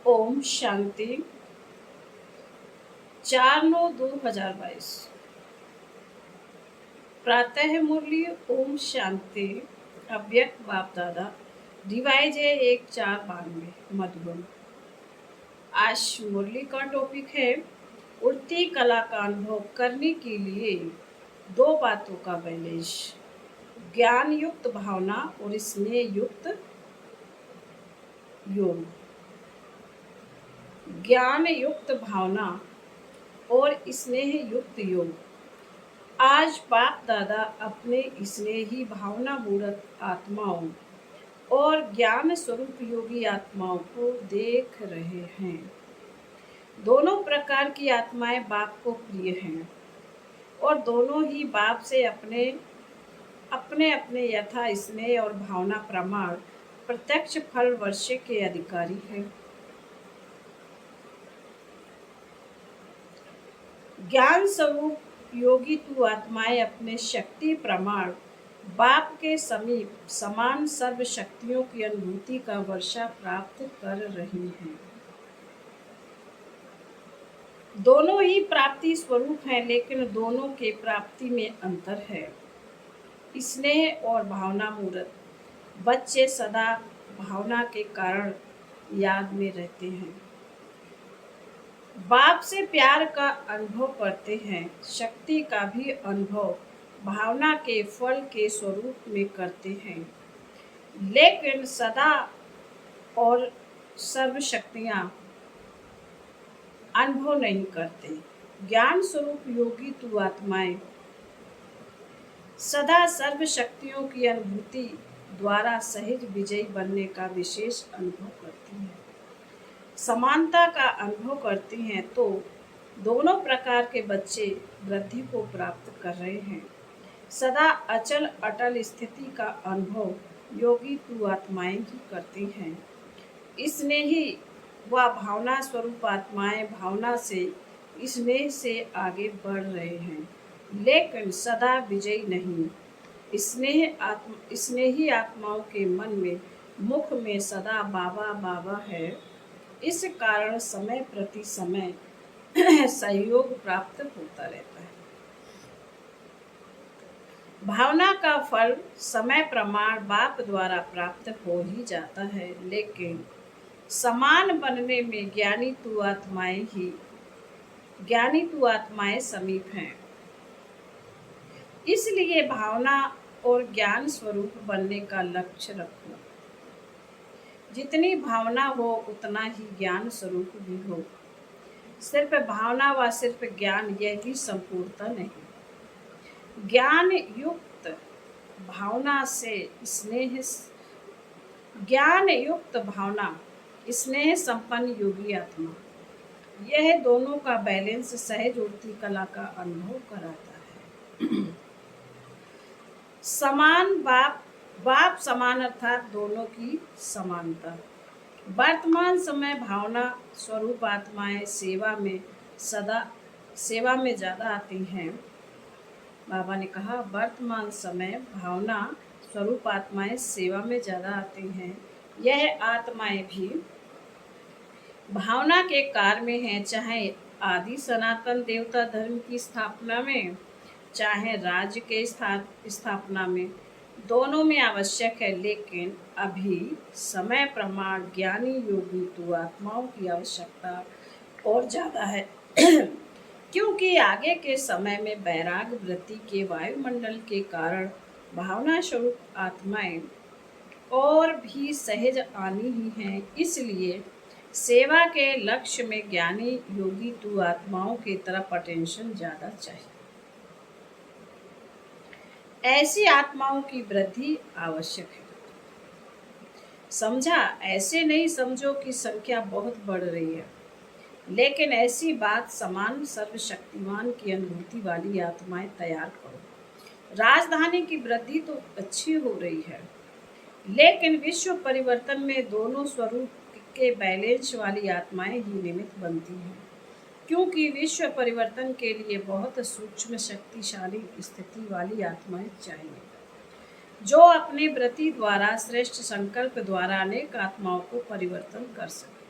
ओम शांति। 4/9/2022 प्रातः मुरली। ओम शांति। अव्यक्त बाप दादा डिवाइज है 1492 मधुबन। आज मुरली का टॉपिक है उड़ती कला का अनुभव करने के लिए दो बातों का बैलेंस, ज्ञान युक्त भावना और स्नेह युक्त योग। ज्ञान युक्त भावना और स्नेह युक्त योग। आज बाप दादा अपने स्नेही भावना मूर्त आत्माओं और ज्ञान स्वरूप योगी आत्माओं को देख रहे हैं। दोनों प्रकार की आत्माएं बाप को प्रिय हैं और दोनों ही बाप से अपने अपने यथा स्नेह और भावना प्रमाण प्रत्यक्ष फल वर्ष के अधिकारी हैं। ज्ञान स्वरूप योगी तू आत्माएं अपने शक्ति प्रमाण बाप के समीप समान सर्व शक्तियों की अनुभूति का वर्षा प्राप्त कर रही हैं। दोनों ही प्राप्ति स्वरूप हैं, लेकिन दोनों के प्राप्ति में अंतर है। स्नेह और भावना मूर्त बच्चे सदा भावना के कारण याद में रहते हैं, बाप से प्यार का अनुभव करते हैं, शक्ति का भी अनुभव भावना के फल के स्वरूप में करते हैं, लेकिन सदा और सर्व शक्तियां अनुभव नहीं करते। ज्ञान स्वरूप योगी तू आत्माएं सदा सर्व शक्तियों की अनुभूति द्वारा सहज विजयी बनने का विशेष अनुभव करती हैं, समानता का अनुभव करती हैं। तो दोनों प्रकार के बच्चे वृद्धि को प्राप्त कर रहे हैं। सदा अचल अटल स्थिति का अनुभव योगी तू आत्माएं ही करती हैं। स्नेही व भावना स्वरूप आत्माएं भावना से स्नेह से आगे बढ़ रहे हैं, लेकिन सदा विजयी नहीं। स्नेही आत्माओं के मन में मुख में सदा बाबा बाबा है। इस कारण समय प्रति समय सहयोग प्राप्त होता रहता है। भावना का फल समय प्रमाण बाप द्वारा प्राप्त हो ही जाता है, लेकिन समान बनने में ज्ञानी तू आत्माएं समीप हैं। इसलिए भावना और ज्ञान स्वरूप बनने का लक्ष्य रखो। जितनी भावना हो उतना ही ज्ञान स्वरूप भी हो। सिर्फ भावना व सिर्फ ज्ञान यह भी संपूर्णता नहीं। ज्ञान युक्त भावना स्नेह संपन्न योगी आत्मा, यह दोनों का बैलेंस सहज उड़ती कला का अनुभव कराता है। समान बाप समान अर्थात दोनों की समानता। वर्तमान समय भावना स्वरूप आत्माएं सेवा में ज़्यादा आती हैं। बाबा ने कहा वर्तमान समय भावना स्वरूप आत्माएं सेवा में ज़्यादा आती हैं। यह आत्माएं भी भावना के कार्य में हैं, चाहे आदि सनातन देवता धर्म की स्थापना में, चाहे राज्य के स्थापना में, दोनों में आवश्यक है। लेकिन अभी समय प्रमाण ज्ञानी योगी तू आत्माओं की आवश्यकता और ज़्यादा है क्योंकि आगे के समय में वैराग वृत्ति के वायुमंडल के कारण भावना स्वरूप आत्माएं और भी सहज आनी ही हैं। इसलिए सेवा के लक्ष्य में ज्ञानी योगी तू आत्माओं की तरफ अटेंशन ज़्यादा चाहिए। ऐसी आत्माओं की वृद्धि आवश्यक है। समझा? ऐसे नहीं समझो कि संख्या बहुत बढ़ रही है, लेकिन ऐसी बात समान सर्वशक्तिमान की अनुभूति वाली आत्माएं तैयार करो। राजधानी की वृद्धि तो अच्छी हो रही है, लेकिन विश्व परिवर्तन में दोनों स्वरूप के बैलेंस वाली आत्माएं ही निमित्त बनती हैं, क्योंकि विश्व परिवर्तन के लिए बहुत सूक्ष्म शक्तिशाली स्थिति वाली आत्माएं चाहिए। जो अपने व्रति द्वारा श्रेष्ठ संकल्प द्वारा अनेक आत्माओं को परिवर्तन कर सके।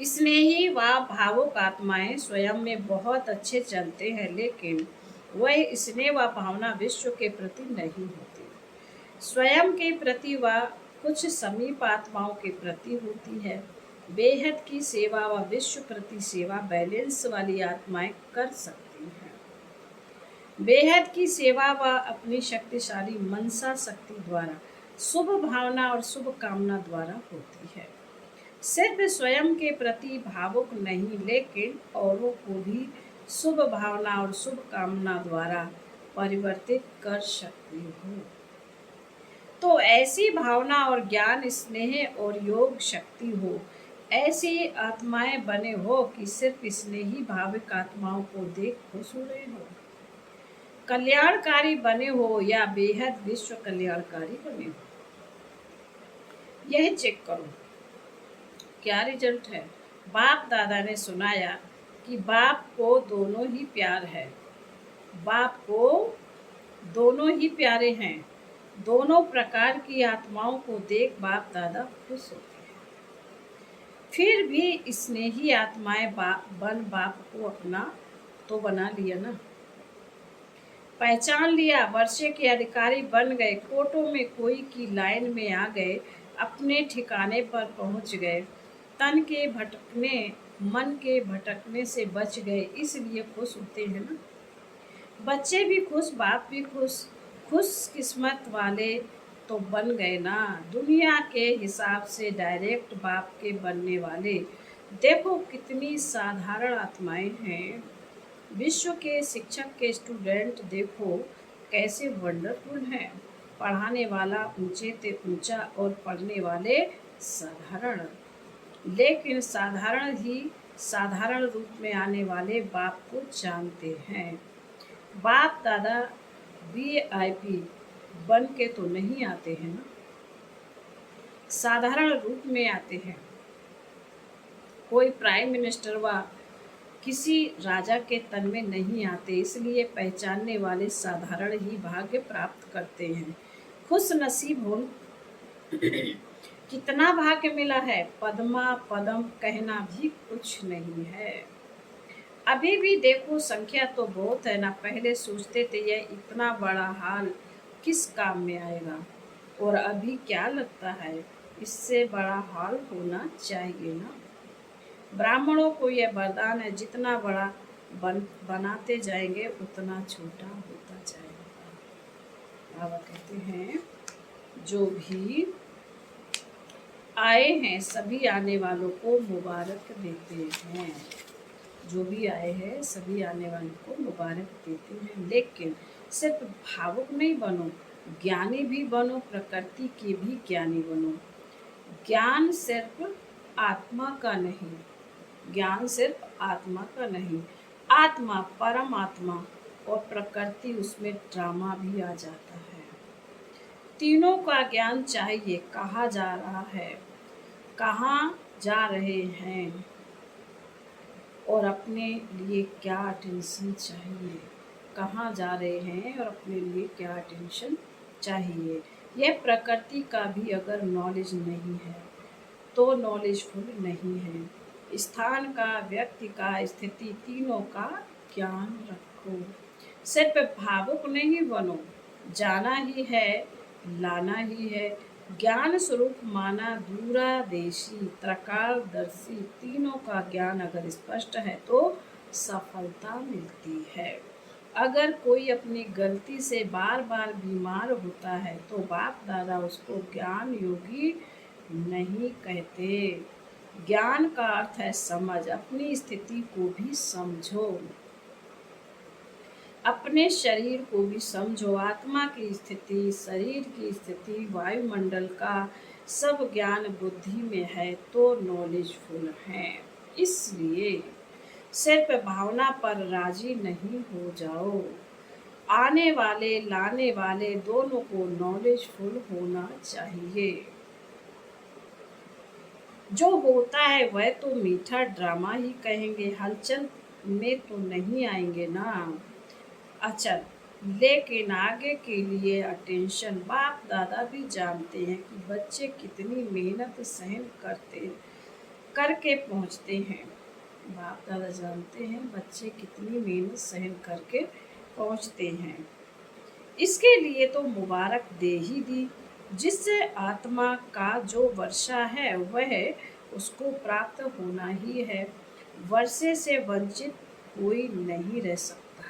स्नेही व भावुक आत्माएं स्वयं में बहुत अच्छे चलते हैं, लेकिन वह स्नेह व भावना विश्व के प्रति नहीं होती। स्वयं के प्रति व कुछ समीप आत्माओं के प्रति होती है। बेहद की सेवा व विश्व प्रति सेवा बैलेंस वाली आत्माएं कर सकती हैं। बेहद की सेवा व अपनी शक्तिशाली मनसा शक्ति द्वारा, शुभ भावना और शुभ कामना द्वारा होती है। सिर्फ स्वयं के प्रति भावुक नहीं, लेकिन औरों को भी शुभ भावना और शुभ कामना द्वारा परिवर्तित कर सकती हो। तो ऐसी भावना और ज्ञान, स्नेह और योग शक्ति हो, ऐसी आत्माएं बने हो कि सिर्फ स्नेही भाविक आत्माओं को देख खुश हो रहे हो। कल्याणकारी बने हो या बेहद विश्व कल्याणकारी बने हो, यह चेक करो क्या रिजल्ट है। बाप दादा ने सुनाया कि बाप को दोनों ही प्यार है, बाप को दोनों ही प्यारे हैं। दोनों प्रकार की आत्माओं को देख बाप दादा खुश होते हैं। फिर भी स्नेही आत्माएं बाप को अपना तो बना लिया ना, पहचान लिया, वर्षे के अधिकारी बन गए, कोर्टों में कोई की लाइन में आ गए, अपने ठिकाने पर पहुंच गए, तन के भटकने मन के भटकने से बच गए, इसलिए खुश होते हैं ना। बच्चे भी खुश, बाप भी खुश, खुश किस्मत वाले तो बन गए ना। दुनिया के हिसाब से डायरेक्ट बाप के बनने वाले देखो कितनी साधारण आत्माएं हैं। विश्व के शिक्षक के स्टूडेंट देखो कैसे वंडरफुल हैं। पढ़ाने वाला ऊंचे ते ऊंचा और पढ़ने वाले साधारण, लेकिन साधारण ही साधारण रूप में आने वाले बाप को जानते हैं। बाप दादा VIP बन के तो नहीं आते हैं ना, साधारण रूप में आते हैं। कोई प्राइम मिनिस्टर व किसी राजा के तन में नहीं आते, इसलिए पहचानने वाले साधारण ही भाग्य प्राप्त करते हैं। खुश नसीब हो कितना भाग्य मिला है, पद्मा पदम कहना भी कुछ नहीं है। अभी भी देखो संख्या तो बहुत है ना, पहले सोचते थे यह इतना बड़ा हाल किस काम में आएगा, और अभी क्या लगता है इससे बड़ा हाल होना चाहिए ना। ब्राह्मणों को यह वरदान है, जितना बड़ा बनाते जाएंगे उतना छोटा होता जाएगा। बाबा कहते हैं जो भी आए हैं सभी आने वालों को मुबारक देते हैं, जो भी आए हैं सभी आने वालों को मुबारक देते हैं। लेकिन सिर्फ भावुक नहीं बनो, ज्ञानी भी बनो, प्रकृति के भी ज्ञानी बनो। ज्ञान सिर्फ आत्मा का नहीं, ज्ञान सिर्फ आत्मा का नहीं, आत्मा परमात्मा और प्रकृति उसमें ड्रामा भी आ जाता है। तीनों का ज्ञान चाहिए। कहाँ जा रहा है, कहाँ जा रहे हैं और अपने लिए क्या अटेंशन चाहिए, कहाँ जा रहे हैं और अपने लिए क्या अटेंशन चाहिए। यह प्रकृति का भी अगर नॉलेज नहीं है तो नॉलेजफुल नहीं है। स्थान का, व्यक्ति का, स्थिति, तीनों का ज्ञान रखो। सिर्फ भावुक नहीं बनो, जाना ही है, लाना ही है। ज्ञान स्वरूप माना, दूरादेशी, त्रकालदर्शी, तीनों का ज्ञान अगर स्पष्ट है तो सफलता मिलती है। अगर कोई अपनी गलती से बार बार बीमार होता है तो बाप दादा उसको ज्ञान योगी नहीं कहते। ज्ञान का अर्थ है समझ, अपनी स्थिति को भी समझो, अपने शरीर को भी समझो, आत्मा की स्थिति, शरीर की स्थिति, वायुमंडल का सब ज्ञान बुद्धि में है तो नॉलेजफुल है। इसलिए सिर्फ भावना पर राजी नहीं हो जाओ। आने वाले लाने वाले दोनों को नॉलेजफुल होना चाहिए। जो होता है वह तो मीठा ड्रामा ही कहेंगे, हलचल में तो नहीं आएंगे ना। अच्छा, लेकिन आगे के लिए अटेंशन, बाप दादा भी जानते हैं कि बच्चे कितनी मेहनत सहन करके पहुंचते हैं। बाप दादा जानते हैं बच्चे कितनी मेहनत सहन करके पहुंचते हैं। इसके लिए तो मुबारक दे ही दी, जिससे आत्मा का जो वर्षा है वह उसको प्राप्त होना ही है। वर्षे से वंचित कोई नहीं रह सकता।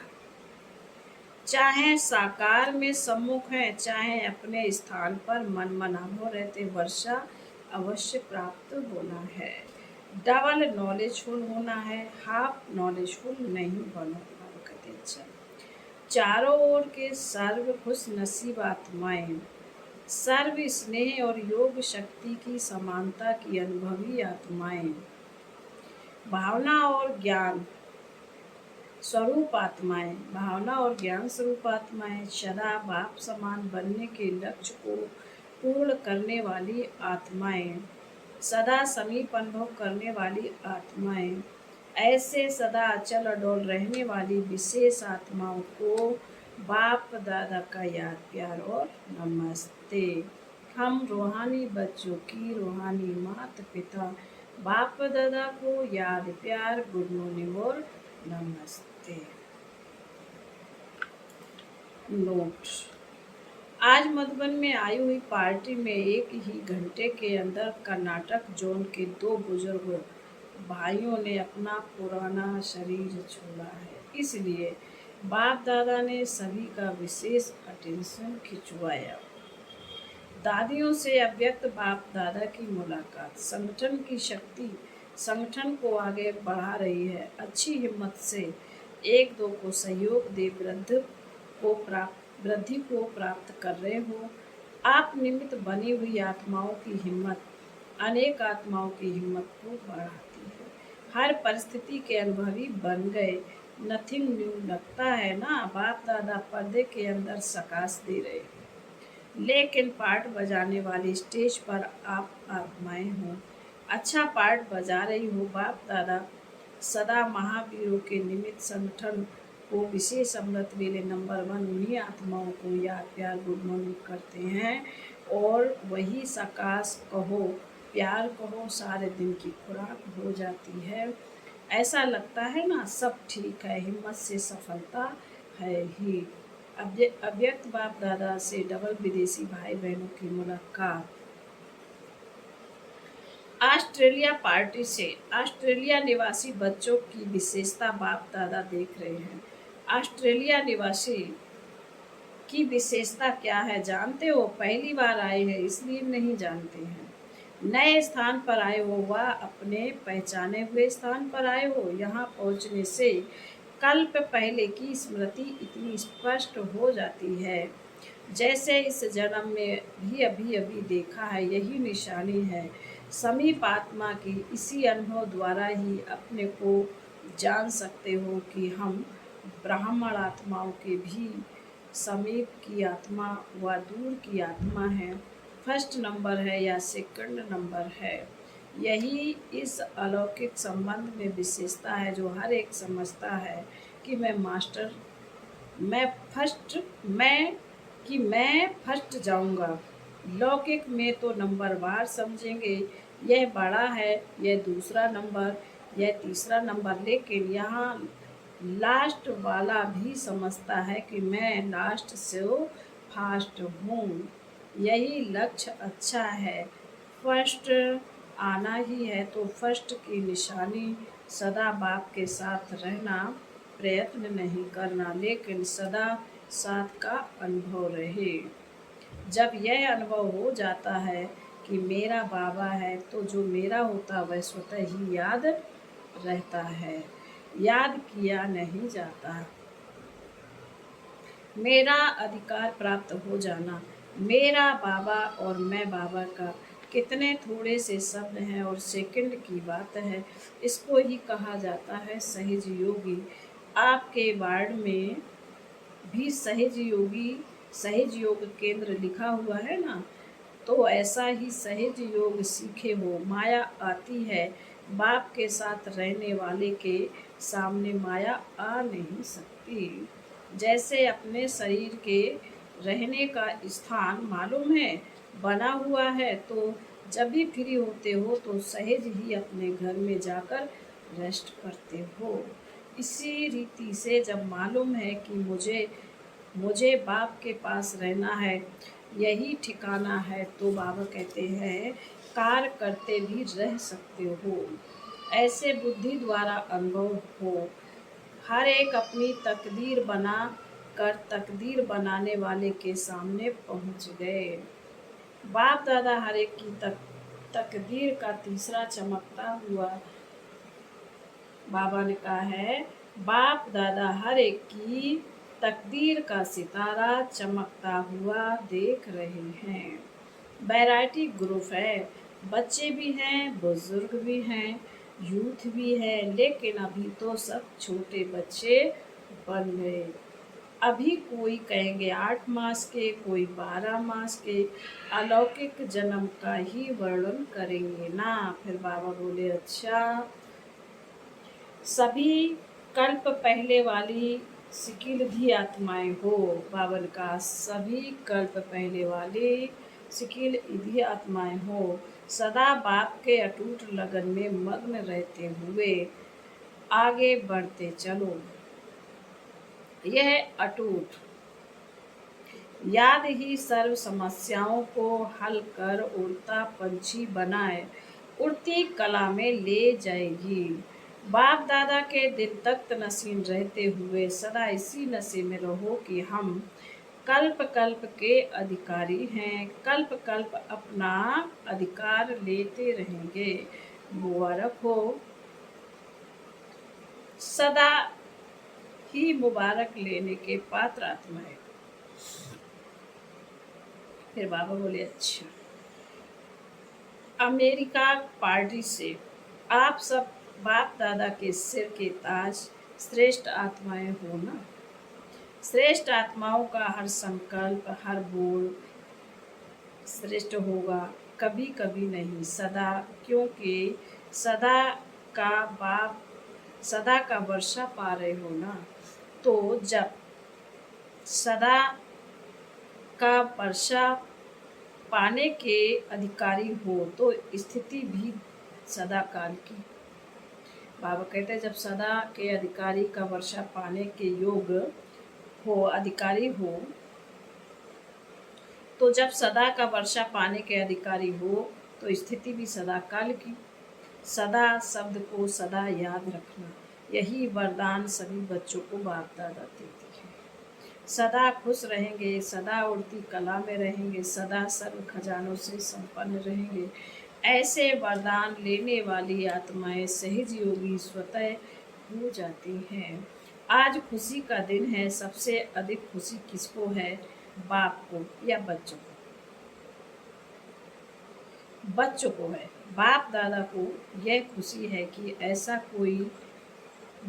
चाहे साकार में सम्मुख है, चाहे अपने स्थान पर मन मनाभो रहते, वर्षा अवश्य प्राप्त होना है। डबल नॉलेजफुल होना है, हाफ नॉलेजफुल नहीं बनना। अच्छा, चारों ओर के सर्व खुश नसीब आत्माएं, सर्व स्नेह और योग शक्ति की समानता की अनुभवी आत्माएं, भावना और ज्ञान स्वरूप आत्माएं, भावना और ज्ञान स्वरूप आत्माएं, सदा बाप समान बनने के लक्ष्य को पूर्ण करने वाली आत्माएं, सदा समीप अनुभव करने वाली आत्माएं, ऐसे सदा अचल अडोल रहने वाली विशेष आत्माओं को बाप दादा का याद प्यार और नमस्ते। हम रूहानी बच्चों की रूहानी माता पिता बाप दादा को याद प्यार, गुड मॉर्निंग और नमस्ते। नोट, आज मधुबन में आई हुई पार्टी में एक ही घंटे के अंदर कर्नाटक जोन के 2 बुजुर्ग भाइयों ने अपना पुराना शरीर छोड़ा है। इसलिए बाप दादा ने सभी का विशेष अटेंशन खिंचवाया। दादियों से अव्यक्त बाप दादा की मुलाकात संगठन की शक्ति संगठन को आगे बढ़ा रही है। अच्छी हिम्मत से एक दो को सहयोग दे वृद्धि को प्राप्त कर रहे हो। आप निमित्त बनी हुई आत्माओं की हिम्मत अनेक आत्माओं की हिम्मत को बढ़ाती है। हर परिस्थिति के अनुभवी बन गए, नथिंग न्यू लगता है ना। बाप दादा पर्दे के अंदर सकाश दे रहे, लेकिन पार्ट बजाने वाली स्टेज पर आप आत्माएं हो, अच्छा पार्ट बजा रही हो। बाप दादा सदा महावीरों के निमित्त संगठन को विशेष अमृत वेले नंबर 1 उन्हीं आत्माओं को याद प्यार गुड मॉर्निंग करते हैं, और वही सकाश कहो प्यार कहो सारे दिन की खुराक हो जाती है। ऐसा लगता है ना सब ठीक है, हिम्मत से सफलता है ही। अव्यक्त बाप दादा से डबल विदेशी भाई बहनों की मुलाकात। ऑस्ट्रेलिया पार्टी से ऑस्ट्रेलिया निवासी बच्चों की विशेषता बाप दादा देख रहे हैं। ऑस्ट्रेलिया निवासी की विशेषता क्या है जानते हो? पहली बार आए हैं इसलिए नहीं जानते हैं। नए स्थान पर आए हो, वह अपने पहचाने हुए स्थान पर आए हो। यहाँ पहुँचने से कल्प पहले की स्मृति इतनी स्पष्ट हो जाती है जैसे इस जन्म में भी अभी अभी देखा है। यही निशानी है समीप आत्मा की। इसी अनुभव द्वारा ही अपने को जान सकते हो कि हम ब्राह्मण आत्माओं के भी समीप की आत्मा व दूर की आत्मा है, फर्स्ट नंबर है या सेकंड नंबर है। यही इस अलौकिक संबंध में विशेषता है जो हर एक समझता है कि मैं फर्स्ट जाऊंगा। लौकिक में तो नंबर वार समझेंगे, यह बड़ा है, यह दूसरा नंबर, यह तीसरा नंबर। लेकिन यहाँ लास्ट वाला भी समझता है कि मैं लास्ट से फास्ट हूँ। यही लक्ष्य अच्छा है, फर्स्ट आना ही है। तो फर्स्ट की निशानी सदा बाप के साथ रहना, प्रयत्न नहीं करना, लेकिन सदा साथ का अनुभव रहे। जब यह अनुभव हो जाता है कि मेरा बाबा है, तो जो मेरा होता वह स्वतः ही याद रहता है, याद किया नहीं जाता। मेरा अधिकार प्राप्त हो जाना, मेरा बाबा और मैं बाबा का कितने थोड़े से शब्द हैं और सेकंड की बात है। इसको ही कहा जाता है सहज योगी। आपके वार्ड में भी सहज योग केंद्र लिखा हुआ है ना, तो ऐसा ही सहज योग सीखे हो। माया आती है, बाप के साथ रहने वाले के सामने माया आ नहीं सकती। जैसे अपने शरीर के रहने का स्थान मालूम है, बना हुआ है, तो जब भी फ्री होते हो तो सहज ही अपने घर में जाकर रेस्ट करते हो। इसी रीति से जब मालूम है कि मुझे मुझे बाप के पास रहना है, यही ठिकाना है, तो बाबा कहते हैं कार्य करते भी रह सकते हो। ऐसे बुद्धि द्वारा अनुभव हो। हर एक अपनी तकदीर बना कर तकदीर बनाने वाले के सामने पहुंच गए। बाप दादा हर एक की तकदीर का तीसरा चमकता हुआ, बाबा ने कहा है, बाप दादा हर एक की तकदीर का सितारा चमकता हुआ देख रहे हैं। वैरायटी ग्रुप है, बच्चे भी हैं, बुजुर्ग भी हैं, यूथ भी है, लेकिन अभी तो सब छोटे बच्चे बन गए। अभी कोई कहेंगे 8 मास के, कोई 12 मास के, अलौकिक जन्म का ही वर्णन करेंगे ना। फिर बाबा बोले अच्छा, सभी कल्प पहले वाली सिकिलधी आत्माएं हो। बावन का सभी कल्प पहले वाली सिकिल ईधी आत्माएं हो, सदा बाप के अटूट लगन में मग्न रहते हुए आगे बढ़ते चलो। यह अटूट याद ही सर्व समस्याओं को हल कर उड़ता पंछी बनाए उड़ती कला में ले जाएगी। बाप दादा के दिल तख्त नसीन रहते हुए सदा इसी नशे में रहो कि हम कल्प कल्प के अधिकारी हैं, कल्प कल्प अपना अधिकार लेते रहेंगे। मुबारक हो, सदा ही मुबारक लेने के पात्र आत्माएं। फिर बाबा बोले अच्छा, अमेरिका पार्टी से आप सब बाप दादा के सिर के ताज श्रेष्ठ आत्माएं हो ना। श्रेष्ठ आत्माओं का हर संकल्प, हर बोल श्रेष्ठ होगा, कभी कभी नहीं, सदा। क्योंकि सदा का बाप सदा का वर्षा पा रहे हो ना, तो जब सदा का वर्षा पाने के अधिकारी हो तो स्थिति भी सदा काल की। बाबा कहते हैं जब सदा के अधिकारी का वर्षा पाने के योग हो, अधिकारी हो, तो जब सदा का वर्षा पाने के अधिकारी हो तो स्थिति भी सदा काल की। सदा शब्द को सदा याद रखना, यही वरदान सभी बच्चों को बाप दादा देती है। सदा खुश रहेंगे, सदा उड़ती कला में रहेंगे, सदा सर्व खजानों से संपन्न रहेंगे। ऐसे वरदान लेने वाली आत्माएं सहज योगी स्वतः हो जाती हैं। आज खुशी का दिन है। सबसे अधिक खुशी किसको है, बाप को या बच्चों को? बच्चों को है। बाप दादा को यह खुशी है कि ऐसा कोई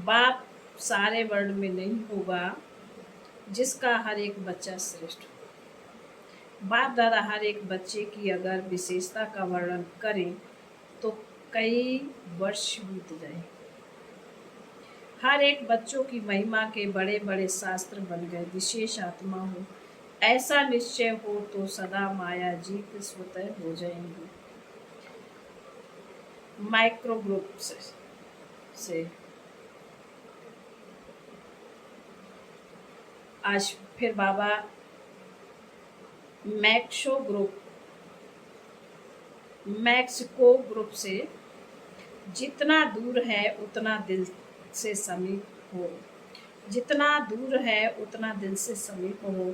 बाप सारे वर्ल्ड में नहीं होगा जिसका हर एक बच्चा श्रेष्ठ हो। बाप दादा हर एक बच्चे की अगर विशेषता का वर्णन करें तो कई वर्ष बीत जाए। हर एक बच्चों की महिमा के बड़े बड़े शास्त्र बन गए। विशेष आत्मा हो, ऐसा निश्चय हो तो सदा माया जीत स्वतः हो जाएंगी। माइक्रो ग्रुप से आज फिर बाबा मैक्सिको ग्रुप से जितना दूर है उतना दिल से समीप हो, जितना दूर है उतना दिल से समीप हो।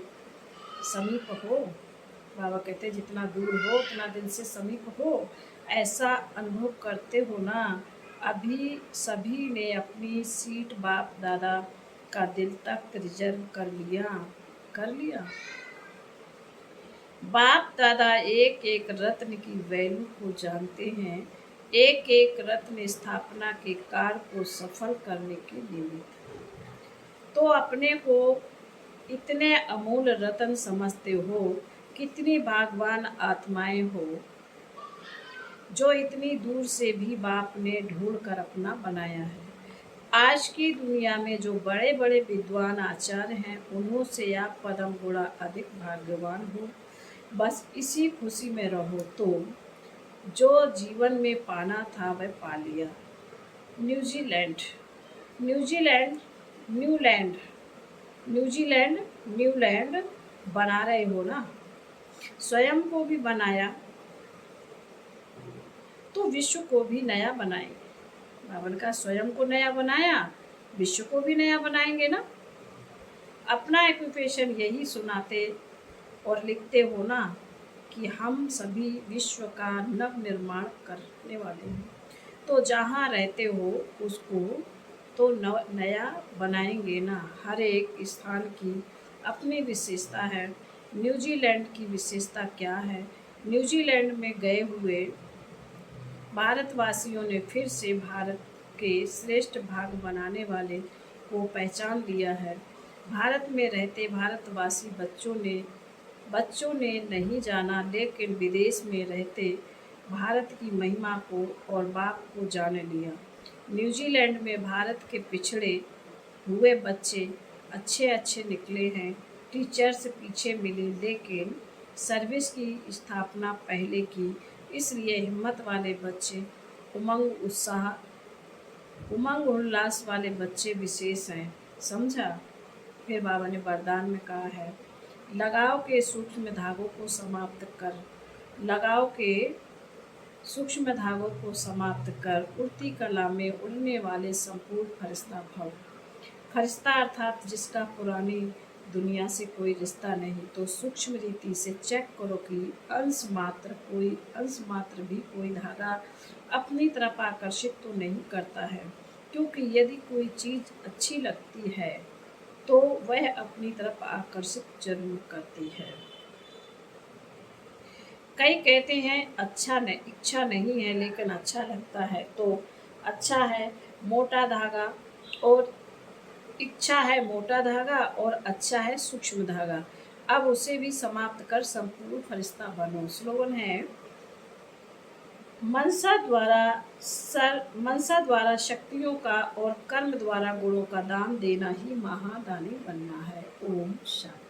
बाबा कहते हैं जितना दूर हो उतना दिल से समीप हो। ऐसा अनुभव करते हो ना। अभी सभी ने अपनी सीट बाप दादा का दिल तक रिजर्व कर लिया। बाप दादा एक एक रत्न की वैल्यू को जानते हैं। एक एक रत्न स्थापना के कार्य को सफल करने के लिए। तो अपने को इतने अमूल्य रत्न समझते हो। कितनी भाग्यवान आत्माएं हो जो इतनी दूर से भी बाप ने ढूंढ कर अपना बनाया है। आज की दुनिया में जो बड़े बड़े विद्वान आचार्य हैं, उन्हों से आप पदम गुणा अधिक भाग्यवान हो। बस इसी खुशी में रहो तो जो जीवन में पाना था वह पा लिया। New Zealand New Zealand new land New Zealand new land बना रहे हो ना, स्वयं को भी बनाया तो विश्व को भी नया बनाएंगे। बावन का स्वयं को नया बनाया, विश्व को भी नया बनाएंगे ना। अपना एक्यूपेशन यही सुनाते और लिखते हो ना कि हम सभी विश्व का नव निर्माण करने वाले हैं। तो जहाँ रहते हो उसको तो नया बनाएंगे ना। हर एक स्थान की अपनी विशेषता है। न्यूजीलैंड की विशेषता क्या है? न्यूजीलैंड में गए हुए भारतवासियों ने फिर से भारत के श्रेष्ठ भाग बनाने वाले को पहचान लिया है। भारत में रहते भारतवासी बच्चों ने नहीं जाना, लेकिन विदेश में रहते भारत की महिमा को और बाप को जान लिया। न्यूजीलैंड में भारत के पिछड़े हुए बच्चे अच्छे अच्छे निकले हैं। टीचर्स पीछे मिले, लेकिन सर्विस की स्थापना पहले की, इसलिए हिम्मत वाले बच्चे, उमंग उल्लास वाले बच्चे विशेष हैं। समझा? फिर बाबा ने वरदान में कहा है, लगाव के सूक्ष्म धागों को समाप्त कर, लगाव के सूक्ष्म धागों को समाप्त कर उड़ती कला में उड़ने वाले संपूर्ण फरिश्ता भव। फरिश्ता अर्थात जिसका पुरानी दुनिया से कोई रिश्ता नहीं, तो सूक्ष्म रीति से चेक करो कि अंश मात्र भी कोई धागा अपनी तरफ आकर्षित तो नहीं करता है, क्योंकि यदि कोई चीज़ अच्छी लगती है तो वह अपनी तरफ आकर्षित जरूर करती है। कई कहते हैं इच्छा नहीं है लेकिन अच्छा लगता है, तो अच्छा है मोटा धागा और इच्छा है मोटा धागा और अच्छा है सूक्ष्म धागा। अब उसे भी समाप्त कर संपूर्ण फरिश्ता बनो। स्लोगन है, मनसा द्वारा शक्तियों का और कर्म द्वारा गुणों का दान देना ही महादानी बनना है। ओम शांति।